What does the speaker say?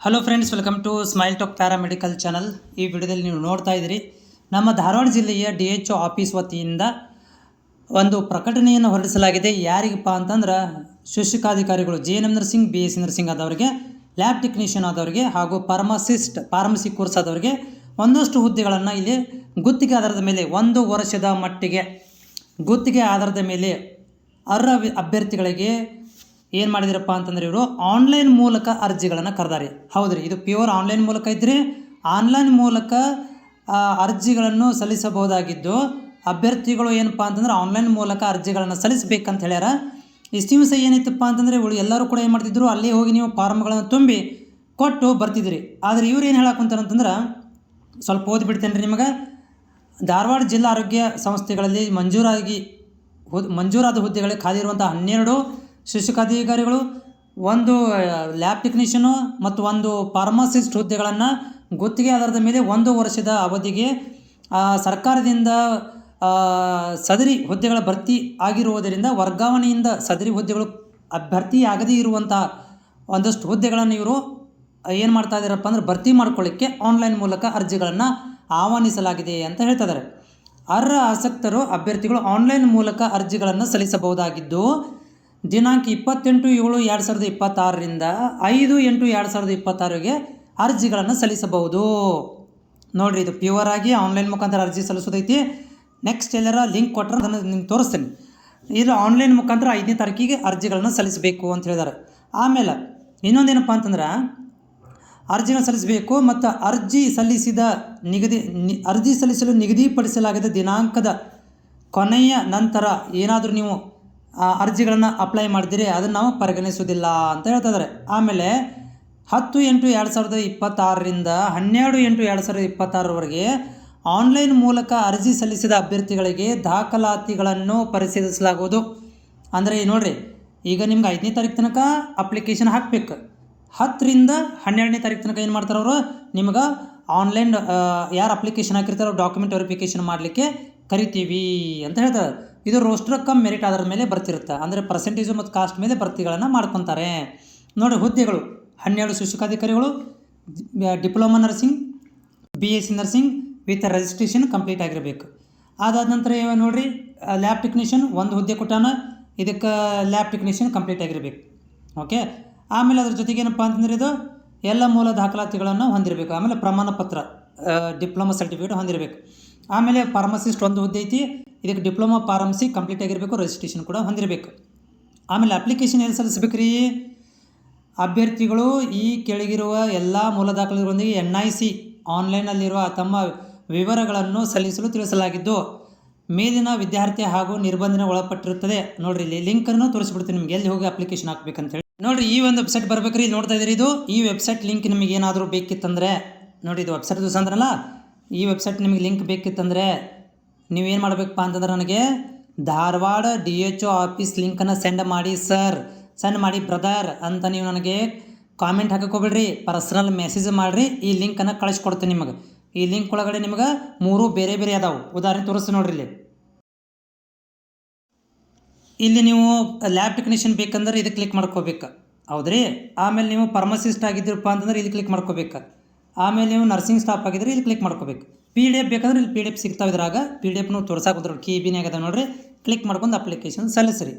Hello friends, welcome to smile talk paramedical channel. ಈ ವಿಡಿಯೋದಲ್ಲಿ ನೀವು ನೋಡ್ತಾ ಇದ್ದೀರಿ, ನಮ್ಮ ಧಾರವಾಡ ಜಿಲ್ಲೆಯ DHO ಆಫೀಸ್ ವತಿಯಿಂದ ಒಂದು ಪ್ರಕಟಣೆಯನ್ನು ಹೊರಡಿಸಲಾಗಿದೆ. ಯಾರಿಗಪ್ಪ ಅಂತಂದ್ರೆ ಶುಶ್ರೂಷಾಧಿಕಾರಿಗಳು JNM ನರ್ಸಿಂಗ್, BSc ನರ್ಸಿಂಗ್ ಆದವರಿಗೆ, ಲ್ಯಾಬ್ ಟೆಕ್ನಿಷಿಯನ್ ಆದವರಿಗೆ ಹಾಗೂ ಫಾರ್ಮಸಿ ಕೋರ್ಸ್ ಆದವರಿಗೆ ಒಂದಷ್ಟು ಹುದ್ದೆಗಳನ್ನು ಇಲ್ಲಿ ಗುತ್ತಿಗೆ ಆಧಾರದ ಮೇಲೆ 1 ವರ್ಷದ ಮಟ್ಟಿಗೆ ಗುತ್ತಿಗೆ ಆಧಾರದ ಮೇಲೆ ಅರ್ಹ ಅಭ್ಯರ್ಥಿಗಳಿಗೆ ಏನು ಮಾಡಿದಿರಪ್ಪ ಅಂತಂದ್ರೆ ಇವರು ಆನ್ಲೈನ್ ಮೂಲಕ ಅರ್ಜಿಗಳನ್ನು ಕರೆದಾರೆ. ಹೌದು ರೀ, ಇದು ಪ್ಯೂರ್ ಆನ್ಲೈನ್ ಮೂಲಕ ಇದ್ದರೆ ಆನ್ಲೈನ್ ಮೂಲಕ ಅರ್ಜಿಗಳನ್ನು ಸಲ್ಲಿಸಬಹುದಾಗಿದ್ದು, ಅಭ್ಯರ್ಥಿಗಳು ಏನಪ್ಪ ಅಂತಂದ್ರೆ ಆನ್ಲೈನ್ ಮೂಲಕ ಅರ್ಜಿಗಳನ್ನು ಸಲ್ಲಿಸಬೇಕಂತ ಹೇಳ್ಯಾರ. ಇಷ್ಟು ದಿವಸ ಏನಿತ್ತಪ್ಪ ಅಂತಂದರೆ ಎಲ್ಲರೂ ಕೂಡ ಏನು ಮಾಡ್ತಿದ್ರು, ಅಲ್ಲೇ ಹೋಗಿ ನೀವು ಫಾರ್ಮ್ಗಳನ್ನು ತುಂಬಿ ಕೊಟ್ಟು ಬರ್ತಿದ್ರಿ. ಆದರೆ ಇವ್ರು ಏನು ಹೇಳಕ್ಕಂತಾರೆ ಅಂತಂದ್ರೆ, ಸ್ವಲ್ಪ ಓದಿಬಿಡ್ತೇನೆ ರೀ ನಿಮಗೆ. ಧಾರವಾಡ ಜಿಲ್ಲಾ ಆರೋಗ್ಯ ಸಂಸ್ಥೆಗಳಲ್ಲಿ ಮಂಜೂರಾದ ಹುದ್ದೆಗಳಿಗೆ ಖಾಲಿ ಇರುವಂಥ 12 ಶುಶ್ರೂಷಾಧಿಕಾರಿಗಳು, 1 ಲ್ಯಾಬ್ ಟೆಕ್ನಿಷಿಯನು ಮತ್ತು 1 ಫಾರ್ಮಸಿಸ್ಟ್ ಹುದ್ದೆಗಳನ್ನು ಗುತ್ತಿಗೆ ಆಧಾರದ ಮೇಲೆ 1 ವರ್ಷದ ಅವಧಿಗೆ ಸರ್ಕಾರದಿಂದ ಸದರಿ ಹುದ್ದೆಗಳ ಭರ್ತಿ ಆಗಿರುವುದರಿಂದ ವರ್ಗಾವಣೆಯಿಂದ ಸದರಿ ಹುದ್ದೆಗಳು ಭರ್ತಿ ಆಗದೇ ಇರುವಂಥ ಒಂದಷ್ಟು ಹುದ್ದೆಗಳನ್ನು ಇವರು ಏನು ಮಾಡ್ತಾ ಇದ್ದಾರಪ್ಪ ಅಂದ್ರೆ ಭರ್ತಿ ಮಾಡ್ಕೊಳ್ಳಿಕ್ಕೆ ಆನ್ಲೈನ್ ಮೂಲಕ ಅರ್ಜಿಗಳನ್ನು ಆಹ್ವಾನಿಸಲಾಗಿದೆ ಅಂತ ಹೇಳ್ತಾ ಇದ್ದಾರೆ. ಅರ್ಹ ಆಸಕ್ತರು ಅಭ್ಯರ್ಥಿಗಳು ಆನ್ಲೈನ್ ಮೂಲಕ ಅರ್ಜಿಗಳನ್ನು ಸಲ್ಲಿಸಬಹುದಾಗಿದ್ದು, ದಿನಾಂಕ 28/7/2026ರಿಂದ 5/8/2026ಗೆ ಅರ್ಜಿಗಳನ್ನು ಸಲ್ಲಿಸಬಹುದು. ನೋಡಿರಿ, ಇದು ಪ್ಯೂರ್ ಆಗಿ ಆನ್ಲೈನ್ ಮುಖಾಂತರ ಅರ್ಜಿ ಸಲ್ಲಿಸೋದೈತಿ. ನೆಕ್ಸ್ಟ್ ಎಲ್ಲರ ಲಿಂಕ್ ಕೊಟ್ಟರೆ ಅದನ್ನು ನಿಮ್ಗೆ ತೋರಿಸ್ತೀನಿ. ಇದು ಆನ್ಲೈನ್ ಮುಖಾಂತರ 5ನೇ ತಾರೀಕಿಗೆ ಅರ್ಜಿಗಳನ್ನು ಸಲ್ಲಿಸಬೇಕು ಅಂತ ಹೇಳಿದ್ದಾರೆ. ಆಮೇಲೆ ಇನ್ನೊಂದೇನಪ್ಪ ಅಂತಂದ್ರೆ, ಅರ್ಜಿಗಳನ್ನು ಸಲ್ಲಿಸಬೇಕು ಮತ್ತು ಅರ್ಜಿ ಸಲ್ಲಿಸಲು ನಿಗದಿಪಡಿಸಲಾಗಿದ್ದ ದಿನಾಂಕದ ಕೊನೆಯ ನಂತರ ಏನಾದರೂ ನೀವು ಅರ್ಜಿಗಳನ್ನು ಅಪ್ಲೈ ಮಾಡಿದಿರಿ ಅದನ್ನು ನಾವು ಪರಿಗಣಿಸುವುದಿಲ್ಲ ಅಂತ ಹೇಳ್ತಾ ಇದ್ದಾರೆ. ಆಮೇಲೆ 10/8/2026ರಿಂದ 12/8/2026ರವರೆಗೆ ಆನ್ಲೈನ್ ಮೂಲಕ ಅರ್ಜಿ ಸಲ್ಲಿಸಿದ ಅಭ್ಯರ್ಥಿಗಳಿಗೆ ದಾಖಲಾತಿಗಳನ್ನು ಪರಿಶೀಲಿಸಲಾಗುವುದು. ಅಂದರೆ ನೋಡಿರಿ, ಈಗ ನಿಮ್ಗೆ 5ನೇ ತಾರೀಕು ತನಕ ಅಪ್ಲಿಕೇಶನ್ ಹಾಕಬೇಕು. 10ರಿಂದ 12ನೇ ತಾರೀಕು ತನಕ ಏನು ಮಾಡ್ತಾರೆ ಅವರು, ನಿಮ್ಗೆ ಆನ್ಲೈನ್ ಯಾರು ಅಪ್ಲಿಕೇಶನ್ ಹಾಕಿರ್ತಾರೋ ಡಾಕ್ಯುಮೆಂಟ್ ವೆರಿಫಿಕೇಷನ್ ಮಾಡಲಿಕ್ಕೆ ಕರಿತೀವಿ ಅಂತ ಹೇಳ್ತಾರೆ. ಇದು ರೋಸ್ಟರ್ ಕಮ್ ಮೆರಿಟ್ ಆಧಾರದ ಮೇಲೆ ಬರ್ತಿರುತ್ತೆ. ಅಂದರೆ ಪರ್ಸೆಂಟೇಜು ಮತ್ತು ಕಾಸ್ಟ್ ಮೇಲೆ ಭರ್ತಿಗಳನ್ನು ಮಾಡ್ಕೊತಾರೆ. ನೋಡಿ, ಹುದ್ದೆಗಳು 12 ಶುಶ್ರೂಷಾಧಿಕಾರಿಗಳು, diploma nursing, BSc nursing with registration complete ಆಗಿರಬೇಕು. ಅದಾದ ನಂತರ ನೋಡಿರಿ, ಲ್ಯಾಬ್ ಟೆಕ್ನಿಷಿಯನ್ 1 ಹುದ್ದೆ ಕೊಟ್ಟಾನ. ಇದಕ್ಕೆ ಲ್ಯಾಬ್ ಟೆಕ್ನಿಷಿಯನ್ ಕಂಪ್ಲೀಟ್ ಆಗಿರಬೇಕು. ಓಕೆ. ಆಮೇಲೆ ಅದ್ರ ಜೊತೆಗೆ ಏನಪ್ಪ ಅಂತಂದರೆ ಇದು ಎಲ್ಲ ಮೂಲ ದಾಖಲಾತಿಗಳನ್ನು ಹೊಂದಿರಬೇಕು. ಆಮೇಲೆ ಪ್ರಮಾಣ ಪತ್ರ, ಡಿಪ್ಲೊಮಾ ಸರ್ಟಿಫಿಕೇಟ್ ಹೊಂದಿರಬೇಕು. ಆಮೇಲೆ ಫಾರ್ಮಸಿಸ್ಟ್ 1 ಹುದ್ದೆ ಐತಿ. ಇದಕ್ಕೆ ಡಿಪ್ಲೊಮಾ ಫಾರ್ಮಸಿ ಕಂಪ್ಲೀಟ್ ಆಗಿರಬೇಕು, ರಿಜಿಸ್ಟ್ರೇಷನ್ ಕೂಡ ಹೊಂದಿರಬೇಕು. ಆಮೇಲೆ ಅಪ್ಲಿಕೇಶನ್ ಎಲ್ಲಿ ಸಲ್ಲಿಸಬೇಕು ರೀ? ಅಭ್ಯರ್ಥಿಗಳು ಈ ಕೆಳಗಿರುವ ಎಲ್ಲ ಮೂಲ ದಾಖಲೆಗಳೊಂದಿಗೆ NIC ಆನ್ಲೈನಲ್ಲಿರುವ ತಮ್ಮ ವಿವರಗಳನ್ನು ಸಲ್ಲಿಸಲು ತಿಳಿಸಲಾಗಿದ್ದು, ಮೇಲಿನ ವಿದ್ಯಾರ್ಥಿ ಹಾಗೂ ನಿರ್ಬಂಧನೆ ಒಳಪಟ್ಟಿರುತ್ತದೆ. ನೋಡಿರಿ, ಇಲ್ಲಿ ಲಿಂಕನ್ನು ತೋರಿಸ್ಬಿಡ್ತೀನಿ ನಿಮ್ಗೆ, ಎಲ್ಲಿ ಹೋಗಿ ಅಪ್ಲಿಕೇಶನ್ ಹಾಕ್ಬೇಕಂತೇಳಿ. ನೋಡಿರಿ, ಈ ಒಂದು ವೆಬ್ಸೈಟ್ ಬರ್ಬೇಕ್ರಿ. ನೋಡ್ತಾ ಇದ್ದೀರಿ, ಈ ವೆಬ್ಸೈಟ್ ಲಿಂಕ್ ನಿಮಗೆ ಏನಾದರೂ ಬೇಕಿತ್ತಂದರೆ, ನೋಡಿ ಇದು ವೆಬ್ಸೈಟ್ ಅಂದ್ರಲ್ಲ, ಈ ವೆಬ್ಸೈಟ್ ನಿಮಗೆ ಲಿಂಕ್ ಬೇಕಿತ್ತಂದರೆ ನೀವೇನು ಮಾಡಬೇಕಪ್ಪ ಅಂತಂದ್ರೆ, ನನಗೆ ಧಾರವಾಡ DHO ಆಫೀಸ್ ಲಿಂಕನ್ನು ಸೆಂಡ್ ಮಾಡಿ ಸರ್, ಸೆಂಡ್ ಮಾಡಿ ಬ್ರದರ್ ಅಂತ ನೀವು ನನಗೆ ಕಾಮೆಂಟ್ ಹಾಕೋಬೇಡ್ರಿ, ಪರ್ಸ್ನಲ್ ಮೆಸೇಜ್ ಮಾಡಿರಿ. ಈ ಲಿಂಕನ್ನು ಕಳಿಸ್ಕೊಡ್ತೀನಿ ನಿಮಗೆ. ಈ ಲಿಂಕ್ ಒಳಗಡೆ ನಿಮ್ಗೆ 3 ಬೇರೆ ಬೇರೆ ಅದಾವೆ. ಉದಾಹರಣೆ ತೋರಿಸ್ತೀನಿ ನೋಡ್ರಿ. ಇಲ್ಲಿ ನೀವು ಲ್ಯಾಬ್ ಟೆಕ್ನಿಷಿಯನ್ ಬೇಕಂದ್ರೆ ಇದು ಕ್ಲಿಕ್ ಮಾಡ್ಕೋಬೇಕು, ಹೌದ್ರಿ. ಆಮೇಲೆ ನೀವು ಫಾರ್ಮಸಿಸ್ಟ್ ಆಗಿದ್ದೀರಪ್ಪ ಅಂತಂದ್ರೆ ಇಲ್ಲಿ ಕ್ಲಿಕ್ ಮಾಡ್ಕೋಬೇಕು. ಆಮೇಲೆ ನೀವು ನರ್ಸಿಂಗ್ ಸ್ಟಾಫ್ ಆಗಿದ್ರೆ ಇಲ್ಲಿ ಕ್ಲಿಕ್ ಮಾಡ್ಕೋಬೇಕು. PDF ಬೇಕಂದ್ರೆ ಇಲ್ಲಿ PDF ಸಿಗ್ತಾವೆ. ಇದ್ರಾಗ PDF ತೋರ್ಸಾಕೋದ್ರ KBನಾಗದ ನೋಡ್ರಿ. ಕ್ಲಿಕ್ ಮಾಡ್ಕೊಂಡು ಅಪ್ಲಿಕೇಶನ್ ಸಲ್ಲಿಸ್ರಿ.